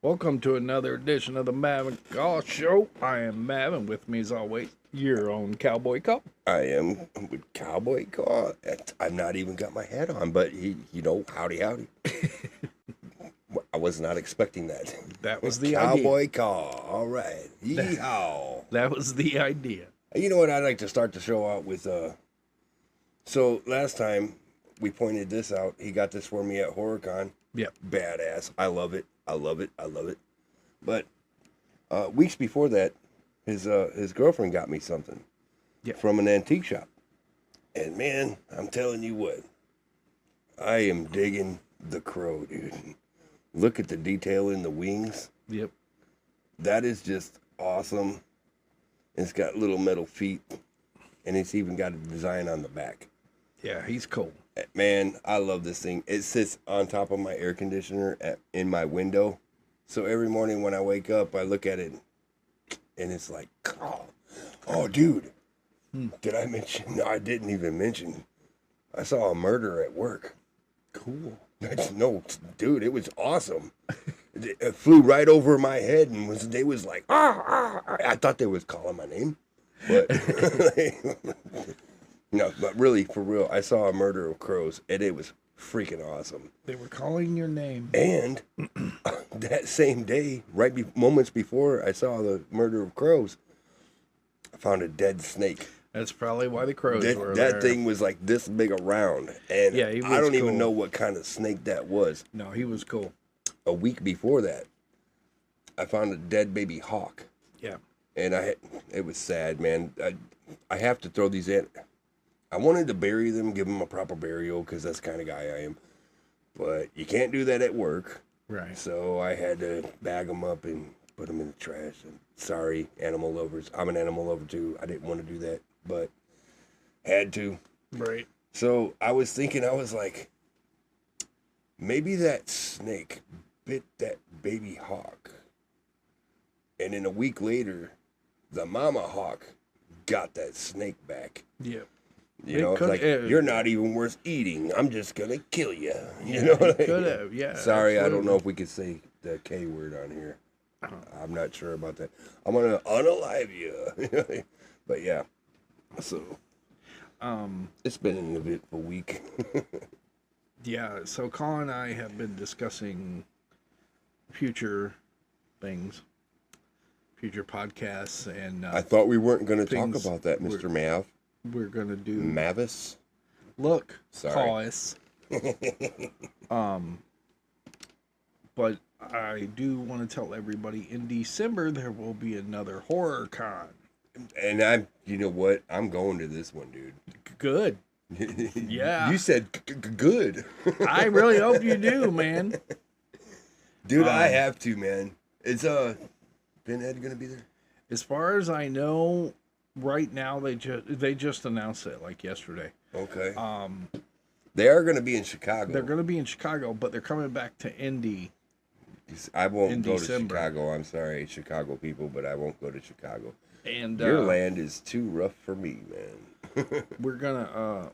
Welcome to another edition of the Mav Caw Show. I am Mav, and with me as always, your own Cowboy Caw. I am with Cowboy Caw. I've not even got my hat on, but howdy, howdy. I was not expecting that. That was the Cowboy idea. Caw. All right. Yeehaw. That was the idea. You know what? I'd like to start the show out with. So last time we pointed this out. He got this for me at HorrorCon. Yep. Badass. I love it. I love it. I love it. But weeks before that, his girlfriend got me something. Yep. From an antique shop. And man, I'm telling you what, I am digging the Crow, dude. Look at the detail in the wings. Yep. That is just awesome. It's got little metal feet, and it's even got a design on the back. Yeah, he's cool. Man, I love this thing. It sits on top of my air conditioner in my window. So every morning when I wake up, I look at it, and it's like, oh dude. Did I mention? No, I didn't even mention. I saw a murder at work. Cool. No, dude, it was awesome. It flew right over my head, and they was like, I thought they was calling my name, but no, but really, for real, I saw a murder of crows, and it was freaking awesome. They were calling your name. And that same day, moments before I saw the murder of crows, I found a dead snake. That's probably why the crows were that there. thing was like this big around, and Yeah, he was I don't cool. even know what kind of snake that was. No, he was cool. A week before that, I found a dead baby hawk, Yeah. and it was sad, man. I have to throw these in. I wanted to bury them, give them a proper burial, because that's the kind of guy I am. But you can't do that at work, Right. so I had to bag them up and put them in the trash. And sorry, animal lovers. I'm an animal lover too. I didn't want to do that, but had to. Right. So I was thinking, I was like, maybe that snake bit that baby hawk. And then a week later, the mama hawk got that snake back. Yep. You know, could- like, you're not even worth eating. I'm just going to kill you. You know It what I mean? could have, yeah. Sorry, I don't absolutely. know if we could say the K word on here. I'm not sure about that. I'm going to unalive you. But yeah. So, it's been an eventful week. Yeah, so Colin and I have been discussing future things, future podcasts, and I thought we weren't going to talk things about that, Mr. Mav. we're going to do... Mavis? Look, Sorry. call us. But I do want to tell everybody, in December, there will be another horror con. And you know what? I'm going to this one, dude. Good. Yeah. You said good. I really hope you do, man. Dude, I have to, man. It's, Pinhead gonna be there? As far as I know, right now, they just announced it, like yesterday. Okay. They are gonna be in Chicago. They're going to be in Chicago, but they're coming back to Indy. I won't in go December. to Chicago. I'm sorry, Chicago people, but I won't go to Chicago. And Your land is too rough for me, man. we're gonna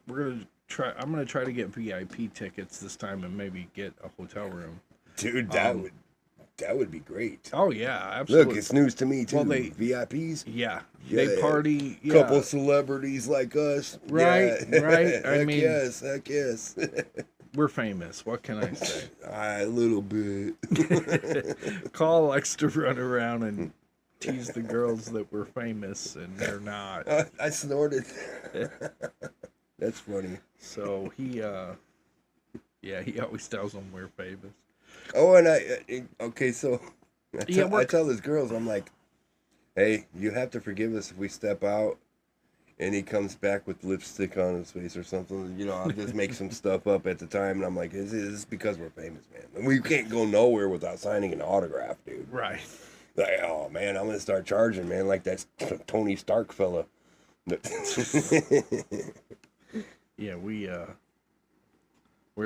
try. I'm gonna try to get VIP tickets this time and maybe get a hotel room. Dude, that would be great. Oh yeah, absolutely. Look, it's news to me too. Well, VIPs. Yeah, Yeah. they party. Yeah. Couple celebrities like us. Right, Yeah. right. I Heck mean- yes, heck yes. We're famous. What can I say? A little bit. Carl likes to run around and tease the girls that we're famous, and they're not. I snorted. That's funny. So he always tells them we're famous. Oh, and okay, so Yeah, I tell his girls, I'm like, hey, you have to forgive us if we step out and he comes back with lipstick on his face or something. You know, I'll just make some stuff up at the time, and I'm like, this is because we're famous, man. And we can't go nowhere without signing an autograph, dude. Right. Like, oh, man, I'm going to start charging, man, like that Tony Stark fella. Yeah, we're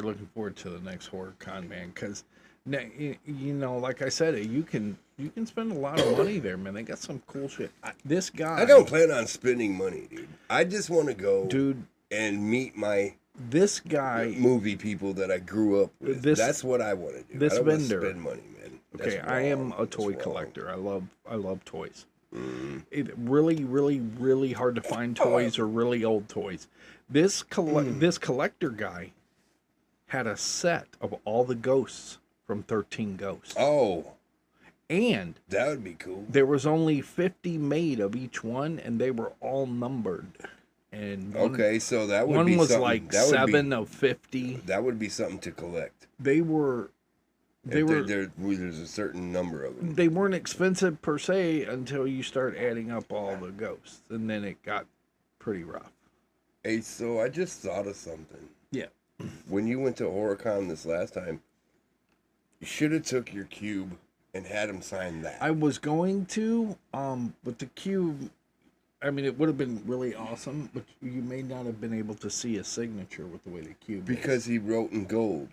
looking forward to the next horror con, man, because you know, like I said, you can spend a lot of money there, man. They got some cool shit. This guy, I don't plan on spending money, dude. I just want to go dude, and meet my this guy, movie people that I grew up with. This- That's what I want to do. this I don't want to vendor- spend money, man. Okay, That's I am wrong. a That's toy wrong. collector. I love toys. Mm. It really, really, really hard to find toys or really old toys. This collector guy had a set of all the ghosts from 13 Ghosts. Oh, And that would be cool. there was only 50 made of each one, and they were all numbered. And Okay, so that would one be was something. like That would 7 be, of 50. that would be something to collect. They were There's a certain number of them. they weren't expensive per se until you start adding up all the ghosts, and then it got pretty rough. Hey, so I just thought of something. Yeah. When you went to HorrorCon this last time, you should have took your cube and had him sign that. I was going to, but the cube, I mean, it would have been really awesome, but you may not have been able to see a signature with the way the cube is. Because he wrote in gold.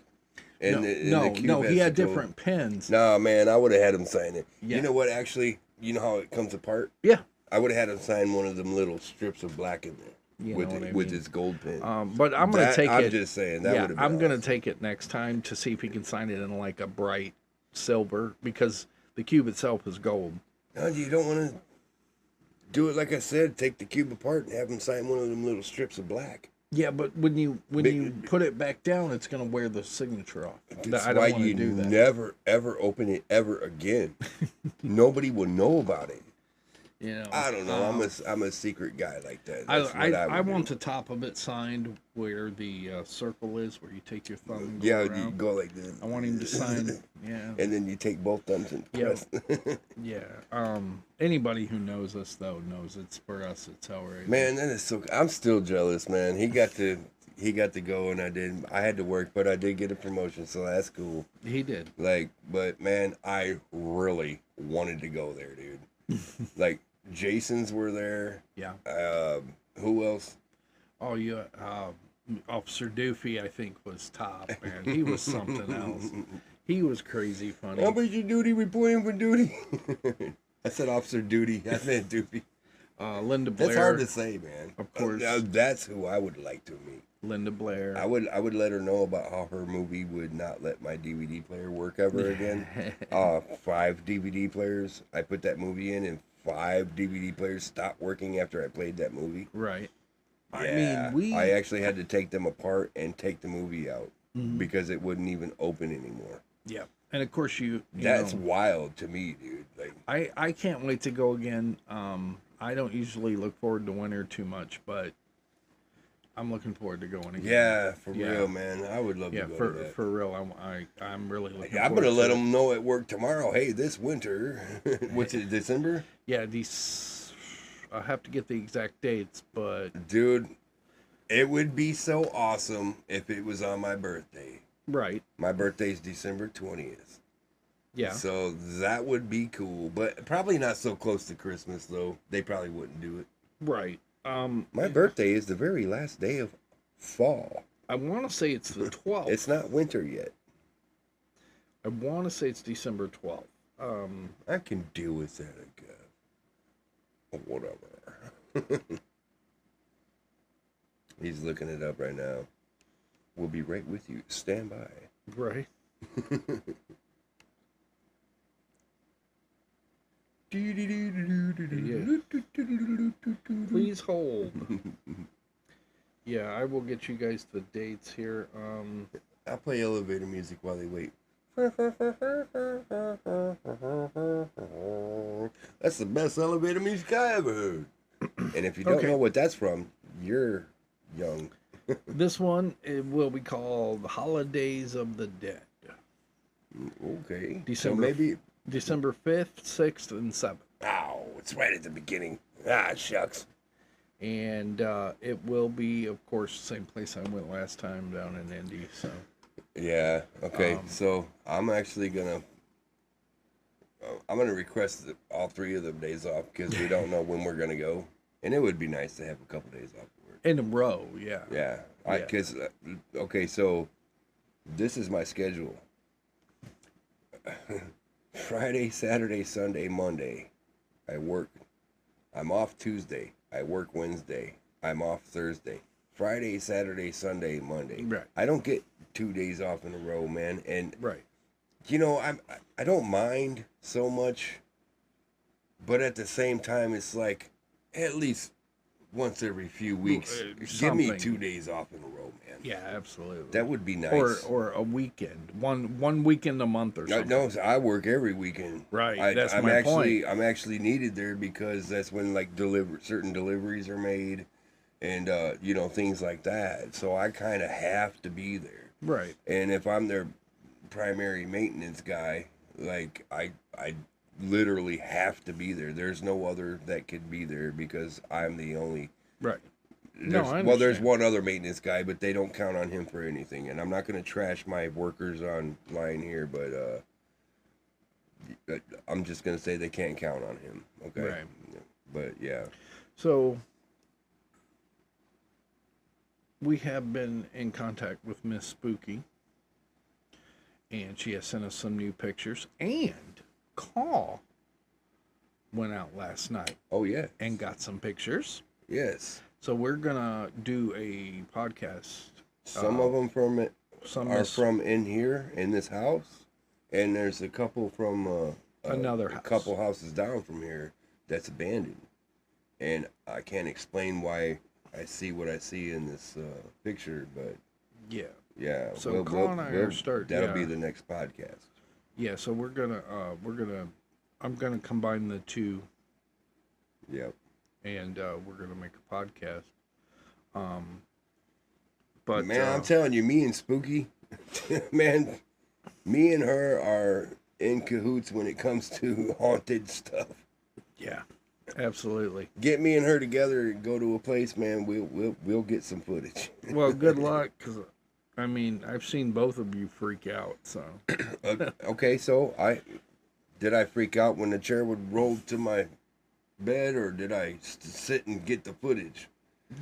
And No, the cube no, has he had the gold. different pens. Nah, man, I would have had him sign it. Yeah. You know what, actually, you know how it comes apart? Yeah. I would have had him sign one of them little strips of black in there You with know what I with mean. his gold pen. But I'm going to take I'm it. just saying, that Yeah, would have been I'm going to awesome. take it next time to see if he can sign it in like a bright silver, because the cube itself is gold. No, you don't want to do it like I said, take the cube apart and have him sign one of them little strips of black. Yeah, but when you put it back down, it's going to wear the signature off. That's I don't why want to you do that. never, ever open it ever again. Nobody will know about it. You know, I don't know. I'm a secret guy like that. I That's what I would want do. the top of it signed where the circle is, where you take your thumb and go Yeah, around. you go like this. I want him to sign. Yeah, And then you take both thumbs and Yeah. press. yeah. Anybody who knows us though knows it's for us. It's how we're. Man, that is so. I'm still jealous, man. He got to go, and I didn't. I had to work, but I did get a promotion, so that's cool. He did. Like, but man, I really wanted to go there, dude. Like, Jason's were there. Yeah. Who else? Oh, you. Officer Doofy, I think, was top. Man, he was something else. He was crazy funny. How about your duty reporting for duty? I said Officer Duty. I said Doofy. Linda Blair. That's hard to say, man. Of course. That's who I would like to meet. Linda Blair. I would let her know about how her movie would not let my DVD player work ever again. 5 DVD players. I put that movie in, and 5 DVD players stopped working after I played that movie. Right. Yeah, I mean, I actually had to take them apart and take the movie out Mhm. because it wouldn't even open anymore. Yeah. And of course, you That's know, wild to me, dude. Like, I can't wait to go again. I don't usually look forward to winter too much, but I'm looking forward to going again. yeah, for Yeah. real, man. I would love Yeah, to go for to that. for real. I'm really looking. I'm forward gonna let to it. them know at work tomorrow. Hey, this winter, which is December, Yeah, these. I have to get the exact dates, but dude. It would be so awesome if it was on my birthday. right. My birthday's December 20th. Yeah. So that would be cool, but probably not so close to Christmas though. They probably wouldn't do it. Right. My birthday is the very last day of fall. I want to say it's the 12th. It's not winter yet. I want to say it's December 12th. I can deal with that, I guess. Whatever. He's looking it up right now. We'll be right with you. Stand by. Right. Please hold. Yeah, I will get you guys the dates here. I'll play elevator music while they wait. That's the best elevator music I ever heard. And if you don't Okay. know what that's from, you're young. This one, it will be called Holidays of the Dead. Okay. December. So maybe. December 5th, 6th, and 7th. Ow, it's right at the beginning. Ah, shucks. And it will be, of course, the same place I went last time, down in Indy. So Yeah. Okay. So I'm actually gonna. I'm gonna request all 3 of them days off because we don't know when we're gonna go, and it would be nice to have a couple days off work. in a row, yeah. Yeah. Yeah. Because okay, so this is my schedule. Friday, Saturday, Sunday, Monday, I work. I'm off Tuesday. I work Wednesday. I'm off Thursday. Friday, Saturday, Sunday, Monday. Right. I don't get 2 days off in a row, man. And Right. you know, I don't mind so much, but at the same time, it's like at least once every few weeks, give me something. 2 days off in a row, man. Yeah, absolutely. That would be nice. Or a weekend, one weekend a month or something. No, I work every weekend. Right, that's I'm my actually, point. I'm actually needed there because that's when like certain deliveries are made, and you know, things like that. So I kind of have to be there. Right. And if I'm their primary maintenance guy, like I literally have to be there. There's no other that could be there because I'm the only. Right. There's, I well, there's understand. one other maintenance guy, but they don't count on him for anything. And I'm not going to trash my workers online here, but I'm just going to say they can't count on him. Okay. Right. But yeah. So we have been in contact with Miss Spooky, and she has sent us some new pictures. And Caw went out last night Oh yeah. and got some pictures. Yes. So we're gonna do a podcast. Some of them Some are Miss- from in here in this house, and there's a couple from Another a house. couple houses down from here that's abandoned, and I can't explain why I see what I see in this picture, but Yeah. yeah. So Caw and I are That'll be yeah. the next podcast. Yeah. So we're gonna I'm gonna combine the two, Yep. and we're gonna make a podcast. But Man, I'm telling you, me and Spooky, man, me and her are in cahoots when it comes to haunted stuff. yeah, absolutely. Get me and her together and go to a place, man. We'll get some footage. Well, good luck, because I mean I've seen both of you freak out. So Okay, so did I freak out when the chair would roll to my bed, or did I sit and get the footage?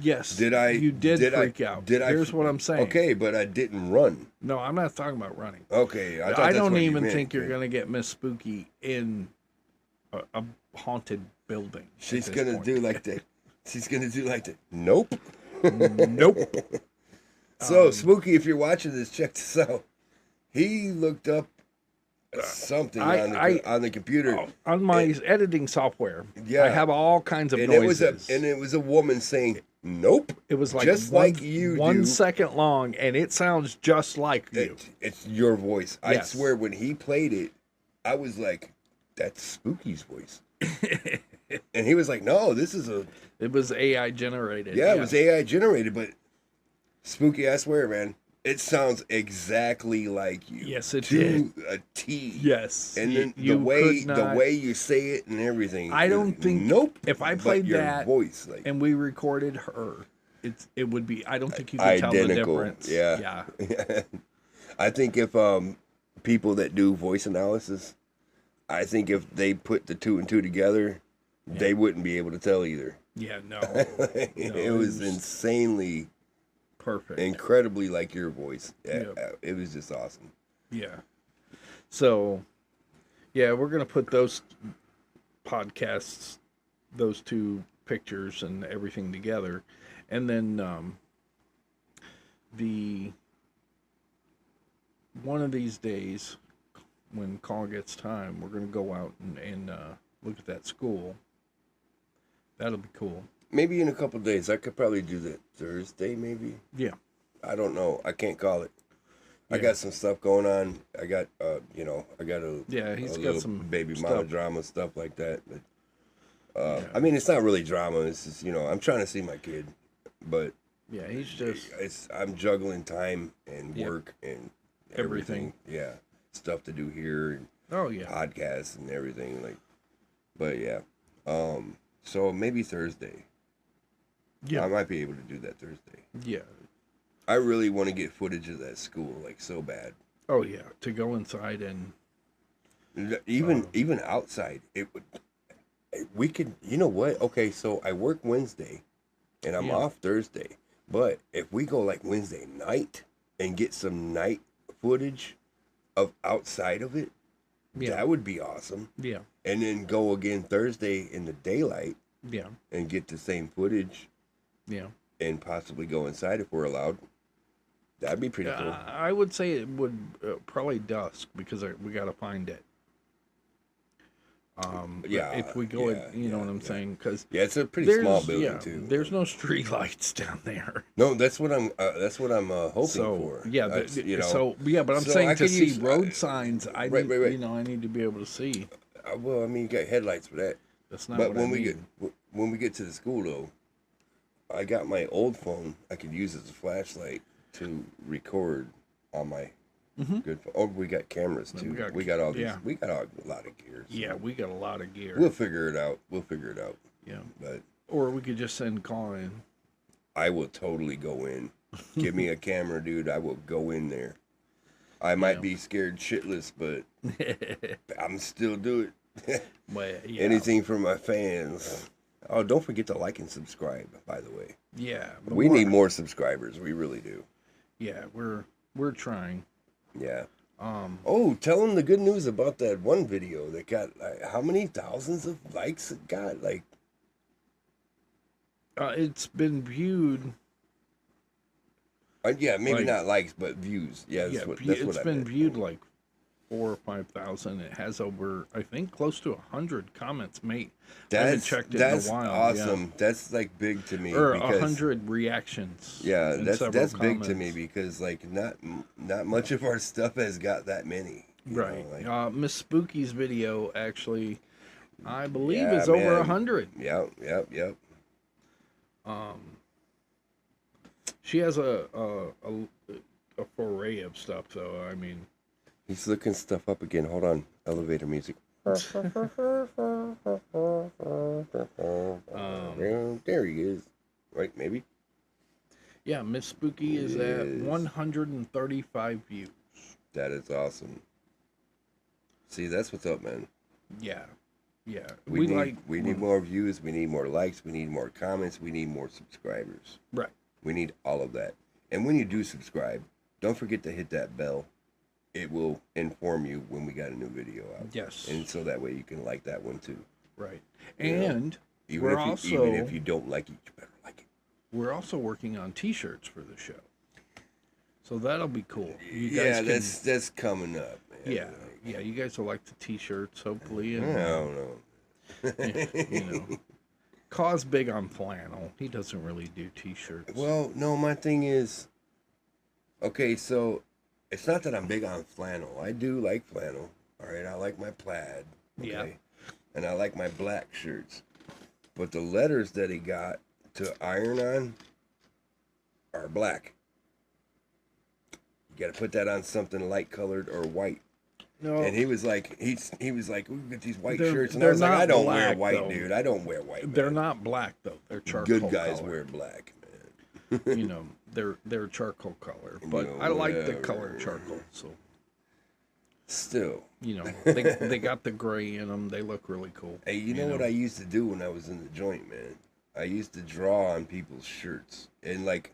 yes, Did I? You did freak out. Did I? Here's what I'm saying. Okay, but I didn't run. No, I'm not talking about running. Okay, I thought I that's don't what you even meant. think you're gonna get Miss Spooky in a haunted building. at She's this gonna point. do like that. She's gonna do like that. Nope. Nope. So Spooky, if you're watching this, check this out. He looked up something on the computer. On my editing software, Yeah. I have all kinds of And noises. it was a woman saying, "Nope." It was like just one, like you do. 1 second long, and it sounds just like you. It's your voice. I Yes. swear, when he played it, I was like, "That's Spooky's voice," and he was like, "No, this is a It was AI generated. yeah, it was AI generated." But Spooky, I swear, man, it sounds exactly like you. Yes, it to did. a T. Yes. And You- then you the way could not- you say it and everything. I don't think. Nope. If I but played your that voice, like and we recorded her, it would be. I don't think you could tell the identical. difference. Yeah. Yeah. I think if people that do voice analysis, I think if they put the two and two together, they wouldn't be able to tell either. Yeah. No. It was insanely, perfect. incredibly like your voice. Yep. It was just awesome. Yeah. So, yeah, we're gonna put those podcasts, those two pictures, and everything together, and then the one of these days, when Caw gets time, we're gonna go out and look at that school. That'll be cool. Maybe in a couple days. I could probably do that Thursday, maybe. Yeah. I don't know. I can't call it. I Yeah. got some stuff going on. I got, I got Yeah, he's a got little some baby mama stuff. drama, stuff like that. But, I mean, it's not really drama. It's just, I'm trying to see my kid, but Yeah, he's just I'm juggling time and Yep. work and Everything. Yeah, stuff to do here and oh yeah. podcasts and everything. But yeah, so maybe Thursday. Yeah. I might be able to do that Thursday. Yeah. I really want to get footage of that school, like so bad. Oh yeah. To go inside and Even outside, it would. We could, you know what? Okay, so I work Wednesday, and I'm Yeah. off Thursday. But if we go like Wednesday night and get some night footage of outside of it, yeah. that would be awesome. Yeah. And then go again Thursday in the daylight Yeah. and get the same footage Yeah. and possibly go inside if we're allowed. That'd be pretty cool. I would say it would probably dusk because we got to find it. Yeah, if we go, you know what I'm saying? Because yeah, it's a pretty small building too. There's no street lights down there. No, that's what I'm. Hoping for. Yeah, you know. So yeah, but I'm So saying I to could see use, road signs, I right, need, right. you know, I need to be able to see. Well, I mean, you got headlights for that. That's not But what when I we mean. when we get to the school though, I got my old phone. I could use as a flashlight to record on my good phone. Oh, we got cameras too. We got all these. yeah. We got a lot of gear. So Yeah, we got a lot of gear. we'll figure it out. Yeah, But or we could just send Caw in. I will totally go in. Give me a camera, dude. I will go in there. I might be scared shitless, but I'm still do it. But yeah, Anything for my fans. Oh, don't forget to like and subscribe, by the way. yeah, We need more subscribers. We really do. Yeah, we're trying. Yeah. Oh, tell them the good news about that one video that got how many thousands of likes it got? Like, it's been viewed. yeah, maybe Like, not likes, but views. Yeah, that's what it's I been meant. viewed like 4,000 or 5,000. It has over, I think, close to 100 comments made. I haven't checked it in a while. Awesome. Yeah. That's like big to me. Or because 100 reactions. yeah, and that's several big to comments. me because like not much of our stuff has got that many. you Right. know, like- Miss Spooky's video actually, I believe, Yeah, is over man. 100. Yep. She has a foray of stuff, so I mean, He's looking stuff up again. Hold on. Elevator music. There he is. Right, maybe. yeah, Miss Spooky is at Yes. 135 views. That is awesome. See, that's what's up, man. Yeah. We need more views. We need more likes. We need more comments. We need more subscribers. Right. We need all of that. And when you do subscribe, don't forget to hit that bell. It will inform you when we got a new video out. Yes. And so that way you can like that one too. Right. You know, And Even if you don't like it, you better like it. we're also working on T-shirts for the show, so that'll be cool. You Yeah, guys that's coming up, man. yeah. You guys will like the T-shirts, hopefully. I And, don't know. you know, Caw's big on flannel. He doesn't really do T-shirts. Well, no, my thing is, okay, so it's not that I'm big on flannel. I do like flannel. All right, I like my plaid. Okay? Yeah. And I like my black shirts. But the letters that he got to iron on are black. You got to put that on something light colored or white. no, And he was like, he was like, we get these white They're- shirts, and I they're was like, not I don't wear black, white, though. dude. I don't wear white. they're man. not black though. They're charcoal. Good guys color. wear black, man. You know, they're charcoal color, but No, I like the whatever. color charcoal. So Still. you know, they got the gray in them. They look really cool. Hey, you know what I used to do when I was in the joint, man? I used to draw on people's shirts, and like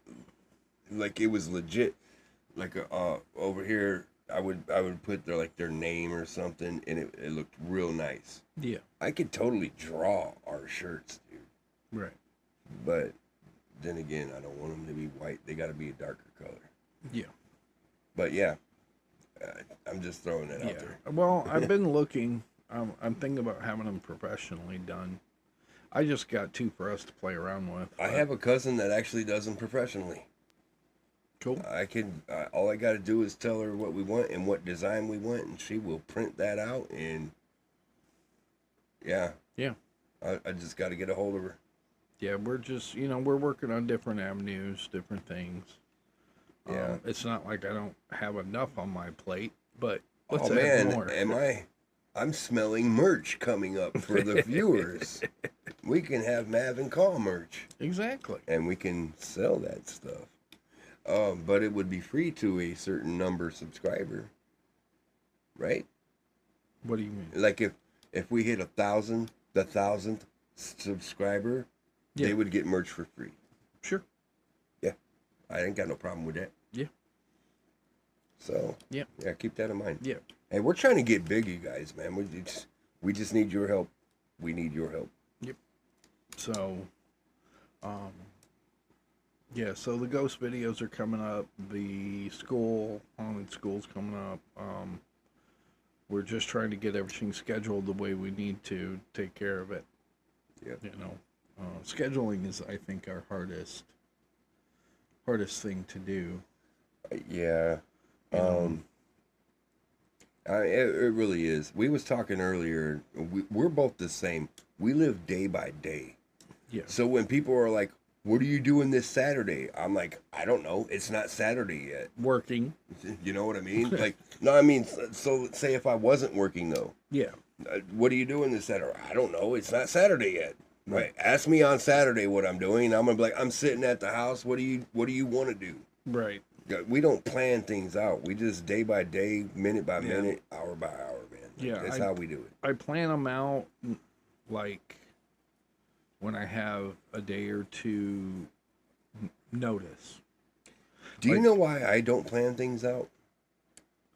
it was legit. Like over here, I would put their name or something, and it looked real nice. Yeah. I could totally draw our shirts, dude. Right. But then again, I don't want them to be white. They got to be a darker color. Yeah. But yeah, I'm just throwing it out there. Well, I've been looking. I'm thinking about having them professionally done. I just got two for us to play around with. I have a cousin that actually does them professionally. Cool. I can. All I got to do is tell her what we want and what design we want, and she will print that out. And yeah, I just got to get a hold of her. Yeah, we're just we're working on different avenues, different things. Yeah. It's not like I don't have enough on my plate, but let's Oh add man, more. I'm smelling merch coming up for the viewers. We can have Mav Caw merch, Exactly. and we can sell that stuff. But it would be free to a certain number subscriber, right? What do you mean? Like if we hit 1,000, the 1,000th subscriber, Yeah. they would get merch for free. Sure. Yeah, I ain't got no problem with that. Yeah. So Yeah. keep that in mind. Yeah. Hey, we're trying to get big, you guys, man. We just need your help. We need your help. So, Yeah, so the ghost videos are coming up. The haunted school's coming up. We're just trying to get everything scheduled the way we need to take care of it. Yep. You know, scheduling is, I think, our hardest thing to do. Yeah. It really is. We was talking earlier. We're both the same. We live day by day. Yeah. So when people are like, "What are you doing this Saturday?" I'm like, "I don't know. It's not Saturday yet." Working. You know what I mean? Like, no, I mean, so say if I wasn't working though, Yeah. what are you doing this Saturday? I don't know. It's not Saturday yet. Right. Ask me on Saturday what I'm doing. I'm gonna be like, I'm sitting at the house. What do you want to do? Right. We don't plan things out. We just day by day, minute by minute, hour by hour, man. Yeah, That's how we do it. I plan them out like when I have a day or two notice. Do you know why I don't plan things out?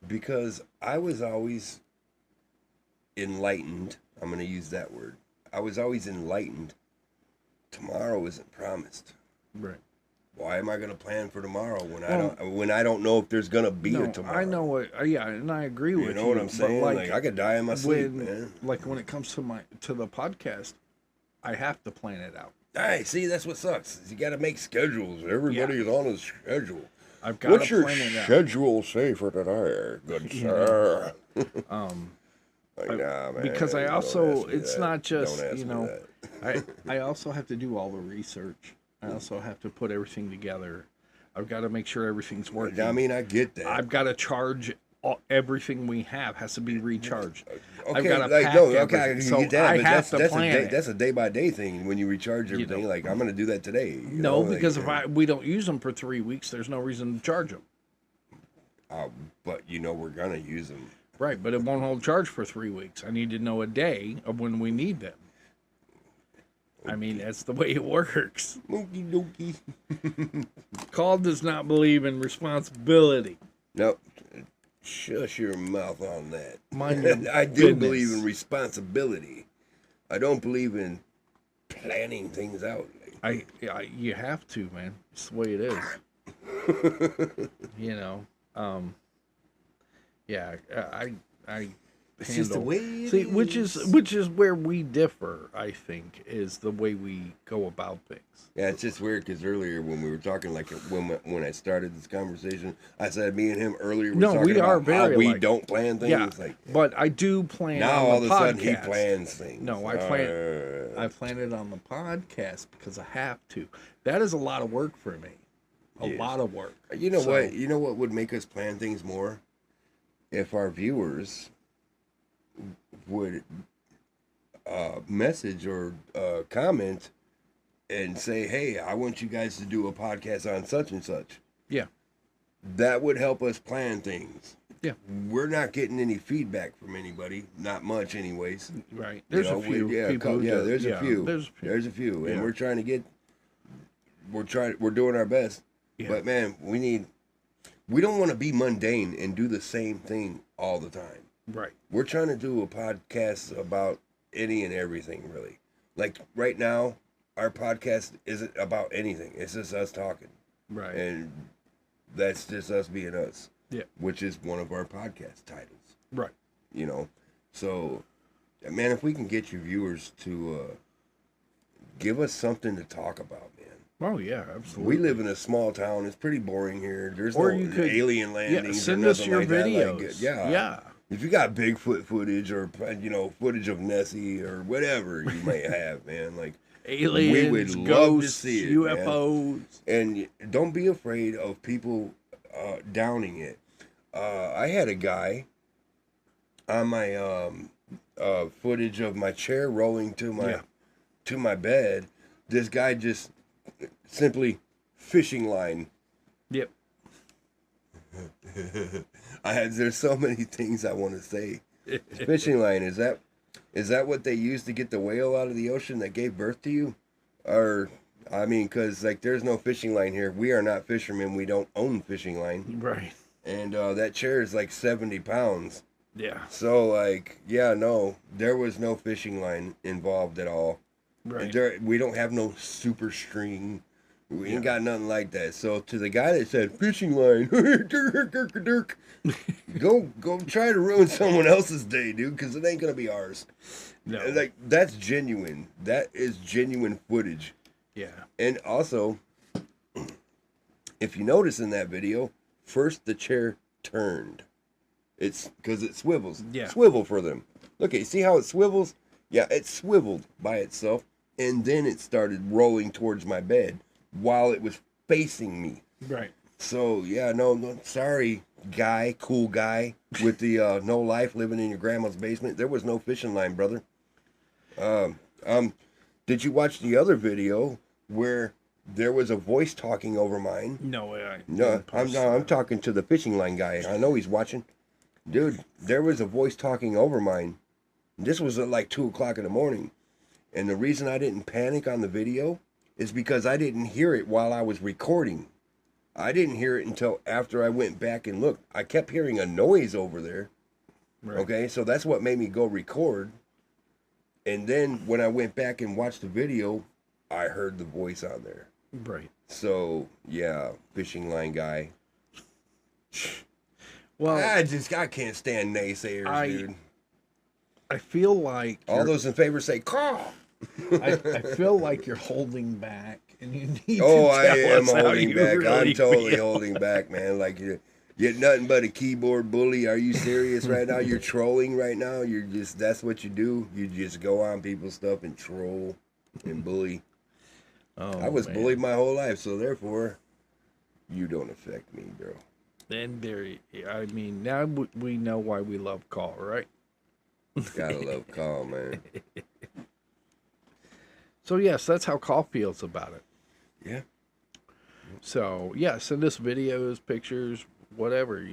Because I was always enlightened. I'm going to use that word. I was always enlightened. Tomorrow isn't promised. Right. Why am I going to plan for tomorrow when I don't know if there's going to be a tomorrow? I know what. Yeah, and I agree with you. You know what I'm saying? Like I could die in my sleep, man. Like when it comes to the podcast, I have to plan it out. Hey, see, that's what sucks. You got to make schedules. Everybody's on a schedule. I've got to plan it out. What's your schedule say for today, good sir? Like, nah, man, because I also, it's that. not just, Don't ask me I also have to do all the research. I also have to put everything together. I've got to make sure everything's working. I mean, I get that. I've got to charge everything we have has to be recharged. Okay, I've got to like, pack no, okay, everything. I can So get that, I but have to plan it. That's a day by day thing when you recharge everything. Like, I'm going to do that today. You know, because like, if we don't use them for 3 weeks, there's no reason to charge them. But we're going to use them. Right, but it won't hold charge for 3 weeks. I need to know a day of when we need them. I mean, that's the way it works. Okie dokie. Call does not believe in responsibility. Nope. Shush your mouth on that. Mind your I do business. believe in responsibility. I don't believe in planning things out. You have to, man. It's the way it is. Yeah, I It's just the way it see, is. which is where we differ. I think is the way we go about things. Yeah, it's just weird because earlier when we were talking, like when I started this conversation, I said me and him earlier were talking we are about very how we alike. don't plan things. Yeah, Like, but I do plan. now on all the of a sudden podcast. he plans things. No, I plan it on the podcast because I have to. That is a lot of work for me. A lot of work. You know what? You know what would make us plan things more? If our viewers would message or comment and say, "Hey, I want you guys to do a podcast on such and such." Yeah. That would help us plan things. Yeah. We're not getting any feedback from anybody. Not much, anyways. Right. There's a few. There's a few. There's a few. And Yeah. we're trying to get. We're doing our best. Yeah. But man, we don't want to be mundane and do the same thing all the time. Right. We're trying to do a podcast about any and everything, really. Like right now, our podcast isn't about anything. It's just us talking. Right. And that's just us being us. Yeah. Which is one of our podcast titles. Right. You know? So, man, if we can get you viewers to give us something to talk about, man. Oh, yeah, absolutely. We live in a small town. It's pretty boring here. There's Or no you could- alien landings. Yeah, send or us nothing your like that. videos. Like, yeah. Yeah. If you got Bigfoot footage or, footage of Nessie or whatever you might have, man, like, Aliens, we would love ghosts, to see it, UFOs. man. And don't be afraid of people downing it. I had a guy on my footage of my chair rolling to my bed. This guy just simply fishing line. Yep. There's so many things I want to say. Fishing line, is that what they used to get the whale out of the ocean that gave birth to you? Or, I mean, because, like, there's no fishing line here. We are not fishermen. We don't own fishing line. Right. And that chair is like 70 pounds. Yeah. So, like, yeah, no, there was no fishing line involved at all. Right. We don't have no super string. We ain't got nothing like that. So to the guy that said fishing line, dirk, go try to ruin someone else's day, dude, because it ain't gonna be ours. No. Like that's genuine. That is genuine footage. Yeah. And also, if you notice in that video, first the chair turned. It's because it swivels. Yeah. Swivel for them. Look, you see how it swivels? Yeah, it swiveled by itself, and then it started rolling towards my bed while it was facing me. Right. So yeah, no, sorry, guy, cool guy with the no life living in your grandma's basement. There was no fishing line, brother. Did you watch the other video where there was a voice talking over mine? No, I'm talking to the fishing line guy. I know he's watching. Dude, there was a voice talking over mine. This was at like 2:00 in the morning. And the reason I didn't panic on the video is because I didn't hear it while I was recording. I didn't hear it until after I went back and looked. I kept hearing a noise over there. Right. Okay, so that's what made me go record. And then when I went back and watched the video, I heard the voice on there. Right. So, yeah, fishing line guy. Well, I can't stand naysayers, dude. I feel like all those in favor say call. I feel like you're holding back, and you need. I am holding back. Really I'm totally holding back, man. Like you're nothing but a keyboard bully. Are you serious right now? You're trolling right now. That's what you do. You just go on people's stuff and troll and bully. Oh, I was bullied my whole life, so therefore, you don't affect me, bro. And now we know why we love Caw, right? Gotta love Caw, man. So yes, that's how Caw feels about it. Yeah. So yeah, send us videos, pictures, whatever.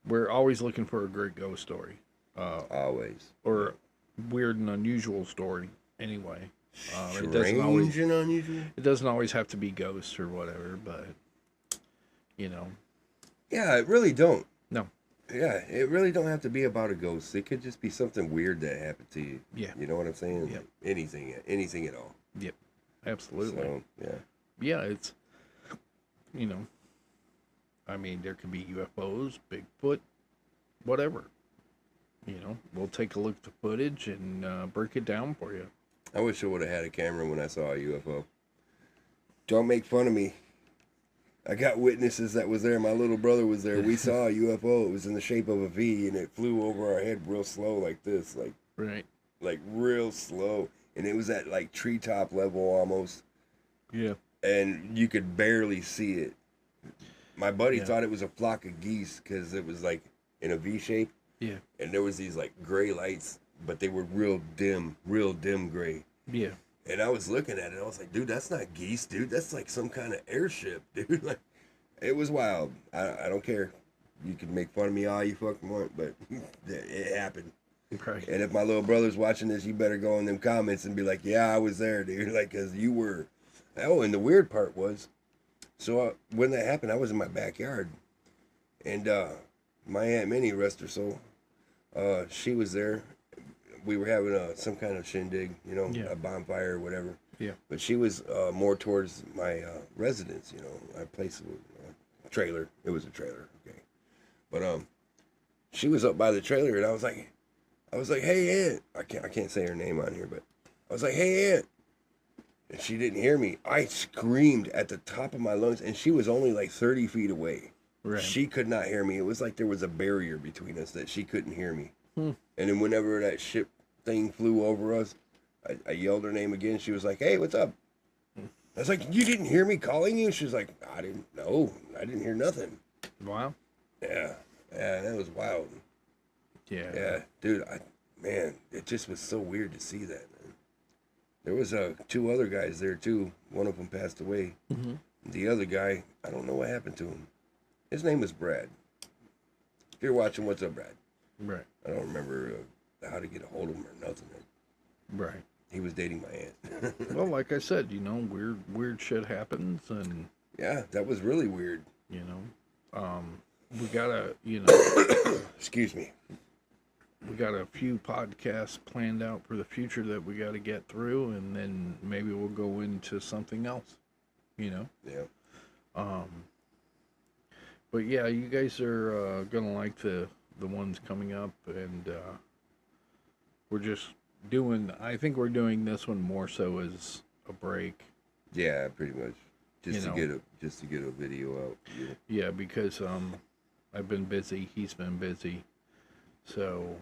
We're always looking for a great ghost story. Always. Or weird and unusual story. Anyway. Strange and unusual. It doesn't always have to be ghosts or whatever, but Yeah, it really don't. No. Yeah, it really don't have to be about a ghost. It could just be something weird that happened to you. Yeah. You know what I'm saying? Yep. Like anything at all. Yep. Absolutely. So, yeah. Yeah, it's, there could be UFOs, Bigfoot, whatever. We'll take a look at the footage and break it down for you. I wish I would have had a camera when I saw a UFO. Don't make fun of me. I got witnesses that was there. My little brother was there. We saw a UFO. It was in the shape of a V, and it flew over our head real slow like this. Right. Like real slow. And it was at like treetop level almost. Yeah. And you could barely see it. My buddy thought it was a flock of geese because it was like in a V shape. Yeah. And there was these like gray lights, but they were real dim gray. Yeah. And I was looking at it. I was like, dude, that's not geese, dude. That's like some kind of airship, dude. Like, it was wild. I don't care. You can make fun of me all you fucking want, but it happened. Right. And if my little brother's watching this, you better go in them comments and be like, yeah, I was there, dude. Like, because you were. Oh, and the weird part was, so when that happened, I was in my backyard. And my Aunt Minnie, rest her soul, she was there. We were having some kind of shindig, a bonfire or whatever. Yeah. But she was more towards my residence, our place, trailer. It was a trailer, okay. But she was up by the trailer, and I was like, hey, Aunt. I can't say her name on here, but I was like, hey, Aunt. And she didn't hear me. I screamed at the top of my lungs, and she was only like 30 feet away. Right. She could not hear me. It was like there was a barrier between us that she couldn't hear me. And then whenever that ship thing flew over us, I yelled her name again. She was like, hey, what's up? I was like, you didn't hear me calling you? She was like, I didn't know. I didn't hear nothing. Wow. Yeah, that was wild. Yeah, dude, man, it just was so weird to see that, man. There was 2 other guys there, too. One of them passed away. Mm-hmm. The other guy, I don't know what happened to him. His name was Brad. If you're watching, what's up, Brad? Right. I don't remember how to get a hold of him or nothing. Right. He was dating my aunt. Well, like I said, weird shit happens, and yeah, that was really weird. We gotta, excuse me. We got a few podcasts planned out for the future that we got to get through, and then maybe we'll go into something else. you know. Yeah. Um, but yeah, you guys are gonna like the ones coming up, and we're just doing. I think we're doing this one more so as a break, Yeah, pretty much. you know. Just to get a video out. Yeah. Yeah, because I've been busy. He's been busy. So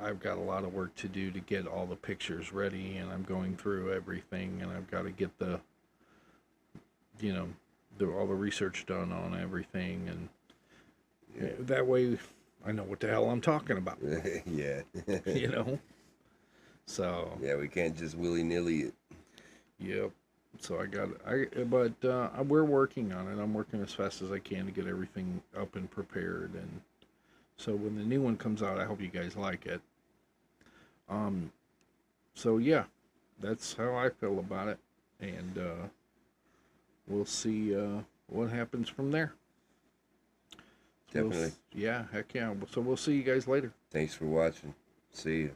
I've got a lot of work to do to get all the pictures ready, and I'm going through everything, and I've got to get the, you know, all the research done on everything, and that way I know what the hell I'm talking about. Yeah. You know. So. Yeah, we can't just willy nilly it. Yep. So but we're working on it. I'm working as fast as I can to get everything up and prepared, and so when the new one comes out, I hope you guys like it. So yeah, that's how I feel about it, and we'll see what happens from there. Definitely. Yeah, heck yeah. So we'll see you guys later. Thanks for watching. See you.